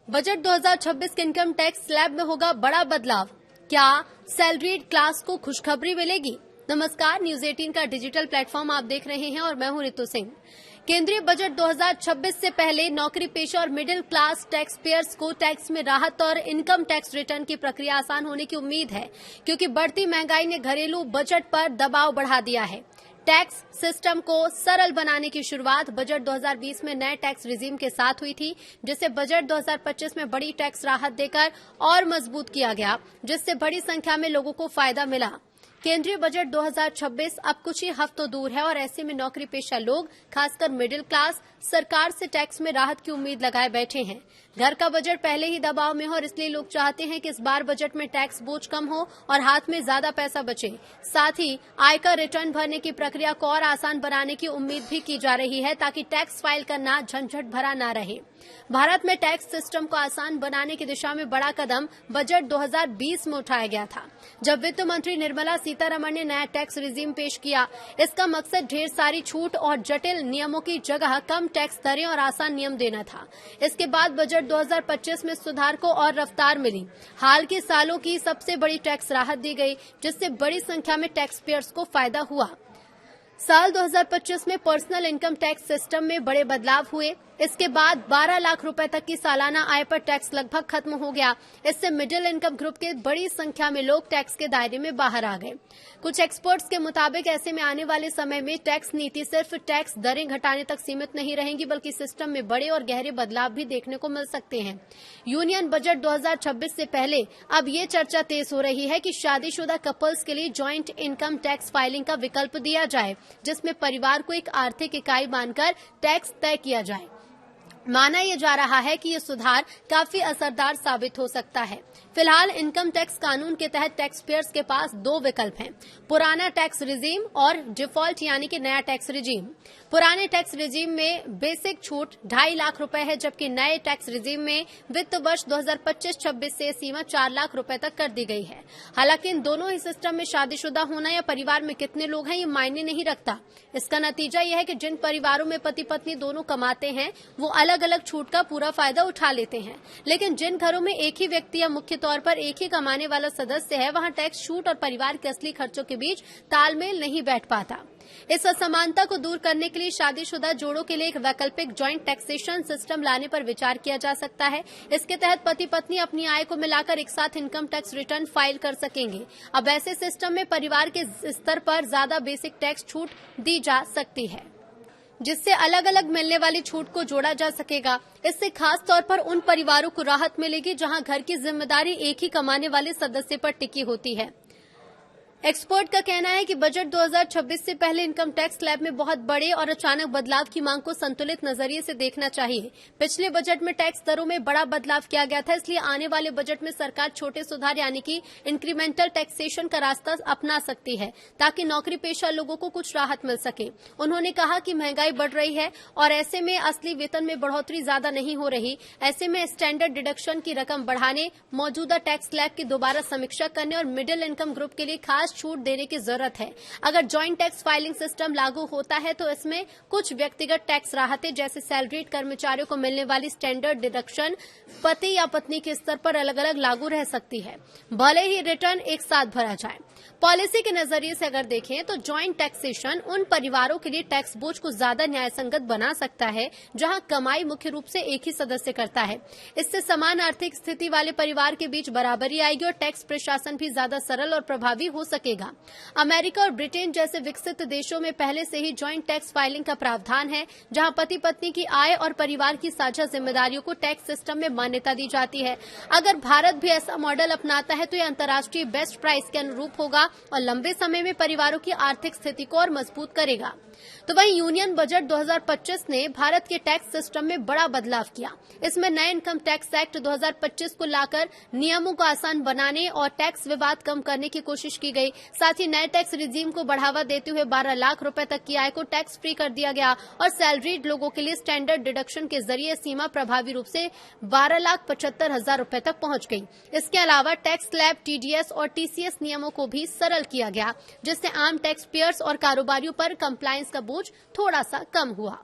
Budget 2026 के income tax slab में होगा बड़ा बदलाव। क्या सैलरीड क्लास को खुशखबरी मिलेगी? नमस्कार, न्यूज 18 का डिजिटल प्लेटफॉर्म आप देख रहे हैं और मैं हूं रितु सिंह। केंद्रीय बजट 2026 से पहले नौकरी पेशा और मिडिल क्लास टैक्स पेयर्स को टैक्स में राहत और इनकम टैक्स रिटर्न की प्रक्रिया आसान होने की उम्मीद है, क्योंकि बढ़ती महंगाई ने घरेलू बजट पर दबाव बढ़ा दिया है। टैक्स सिस्टम को सरल बनाने की शुरुआत बजट 2020 में नए टैक्स रिजीम के साथ हुई थी, जिसे बजट 2025 में बड़ी टैक्स राहत देकर और मजबूत किया गया, जिससे बड़ी संख्या में लोगों को फायदा मिला। केंद्रीय बजट 2026 अब कुछ ही हफ्तों दूर है और ऐसे में नौकरी पेशा लोग, खासकर मिडिल क्लास, सरकार से टैक्स में राहत की उम्मीद लगाए बैठे हैं। घर का बजट पहले ही दबाव में हो और इसलिए लोग चाहते हैं कि इस बार बजट में टैक्स बोझ कम हो और हाथ में ज्यादा पैसा बचे। साथ ही आयकर रिटर्न भरने की प्रक्रिया को और आसान बनाने की उम्मीद भी की जा रही है, ताकि टैक्स फाइल करना झंझट भरा न रहे। भारत में टैक्स सिस्टम को आसान बनाने की दिशा में बड़ा कदम बजट 2020 में उठाया गया था, जब वित्त मंत्री निर्मला सीतारमण ने नया टैक्स रिजीम पेश किया। इसका मकसद ढेर सारी छूट और जटिल नियमों की जगह कम टैक्स दरें और आसान नियम देना था। इसके बाद बजट 2025 में सुधार को और रफ्तार मिली। हाल के सालों की सबसे बड़ी टैक्स राहत दी गई, जिससे बड़ी संख्या में टैक्स पेयर्स को फायदा हुआ। साल 2025 में पर्सनल इनकम टैक्स सिस्टम में बड़े बदलाव हुए। इसके बाद 12 लाख रुपए तक की सालाना आय पर टैक्स लगभग खत्म हो गया। इससे मिडिल इनकम ग्रुप के बड़ी संख्या में लोग टैक्स के दायरे में बाहर आ गए। कुछ एक्सपर्ट्स के मुताबिक ऐसे में आने वाले समय में टैक्स नीति सिर्फ टैक्स दरें घटाने तक सीमित नहीं रहेंगी, बल्कि सिस्टम में बड़े और गहरे बदलाव भी देखने को मिल सकते हैं। यूनियन बजट 2026 से पहले अब ये चर्चा तेज हो रही है कि शादीशुदा कपल्स के लिए ज्वाइंट इनकम टैक्स फाइलिंग का विकल्प दिया जाए, जिसमें परिवार को एक आर्थिक इकाई मानकर टैक्स तय किया जाए। माना यह जा रहा है कि ये सुधार काफी असरदार साबित हो सकता है। फिलहाल इनकम टैक्स कानून के तहत टैक्स पेयर्स के पास दो विकल्प हैं, पुराना टैक्स रिजीम और डिफॉल्ट यानी कि नया टैक्स रिजीम। पुराने टैक्स रिजीम में बेसिक छूट 2.5 लाख रुपए है, जबकि नए टैक्स रिजीम में वित्त वर्ष 2025-26 से सीमा 4 लाख रुपए तक कर दी गई है। हालांकि इन दोनों ही सिस्टम में शादीशुदा होना या परिवार में कितने लोग हैं ये मायने नहीं रखता। इसका नतीजा यह है कि जिन परिवारों में पति पत्नी दोनों कमाते हैं वो अलग अलग छूट का पूरा फायदा उठा लेते हैं, लेकिन जिन घरों में एक ही व्यक्ति या मुख्य तौर पर एक ही कमाने वाला सदस्य है, वहां टैक्स छूट और परिवार के असली खर्चों के बीच तालमेल नहीं बैठ पाता। इस असमानता को दूर करने के लिए शादीशुदा जोड़ों के लिए एक वैकल्पिक ज्वाइंट टैक्सेशन सिस्टम लाने पर विचार किया जा सकता है। इसके तहत पति पत्नी अपनी आय को मिलाकर एक साथ इनकम टैक्स रिटर्न फाइल कर सकेंगे। अब ऐसे सिस्टम में परिवार के स्तर पर ज्यादा बेसिक टैक्स छूट दी जा सकती है, जिससे अलग अलग मिलने वाली छूट को जोड़ा जा सकेगा। इससे खास तौर पर उन परिवारों को राहत मिलेगी जहां घर की जिम्मेदारी एक ही कमाने वाले सदस्य पर टिकी होती है। एक्सपर्ट का कहना है कि बजट 2026 से पहले इनकम टैक्स स्लैब में बहुत बड़े और अचानक बदलाव की मांग को संतुलित नजरिए से देखना चाहिए। पिछले बजट में टैक्स दरों में बड़ा बदलाव किया गया था, इसलिए आने वाले बजट में सरकार छोटे सुधार यानी कि इंक्रीमेंटल टैक्सेशन का रास्ता अपना सकती है, ताकि नौकरी पेशा लोगों को कुछ राहत मिल सके। उन्होंने कहा कि महंगाई बढ़ रही है और ऐसे में असली वेतन में बढ़ोतरी ज्यादा नहीं हो रही। ऐसे में स्टैंडर्ड डिडक्शन की रकम बढ़ाने, मौजूदा टैक्स स्लैब की दोबारा समीक्षा करने और मिडिल इनकम ग्रुप के लिए खास छूट देने की जरूरत है। अगर जॉइंट टैक्स फाइलिंग सिस्टम लागू होता है तो इसमें कुछ व्यक्तिगत टैक्स राहतें, जैसे सैलरीड कर्मचारियों को मिलने वाली स्टैंडर्ड डिडक्शन, पति या पत्नी के स्तर पर अलग अलग लागू रह सकती है, भले ही रिटर्न एक साथ भरा जाए। पॉलिसी के नजरिए से अगर देखें तो जॉइंट टैक्सेशन उन परिवारों के लिए टैक्स बोझ को ज्यादा न्यायसंगत बना सकता है जहां कमाई मुख्य रूप से एक ही सदस्य करता है। इससे समान आर्थिक स्थिति वाले परिवार के बीच बराबरी आएगी और टैक्स प्रशासन भी ज्यादा सरल और प्रभावी हो सकेगा। अमेरिका और ब्रिटेन जैसे विकसित देशों में पहले से ही जॉइंट टैक्स फाइलिंग का प्रावधान है, जहां पति पत्नी की आय और परिवार की साझा जिम्मेदारियों को टैक्स सिस्टम में मान्यता दी जाती है। अगर भारत भी ऐसा मॉडल अपनाता है तो यह अंतर्राष्ट्रीय बेस्ट प्राइस के अनुरूप होगा और लंबे समय में परिवारों की आर्थिक स्थिति को और मजबूत करेगा। तो वहीं यूनियन बजट 2025 ने भारत के टैक्स सिस्टम में बड़ा बदलाव किया। इसमें नए इनकम टैक्स एक्ट 2025 को लाकर नियमों को आसान बनाने और टैक्स विवाद कम करने की कोशिश की गई। साथ ही नए टैक्स रिजीम को बढ़ावा देते हुए 12 लाख रुपए तक की आय को टैक्स फ्री कर दिया गया और सैलरीड लोगों के लिए स्टैंडर्ड डिडक्शन के जरिए सीमा प्रभावी रूप से 12,75,000 रुपए तक पहुंच गई। इसके अलावा टैक्स स्लैब, टीडीएस और टीसीएस नियमों को भी सरल किया गया, जिससे आम टैक्स पेयर्स और कारोबारियों पर कंप्लायंस का बोझ थोड़ा सा कम हुआ।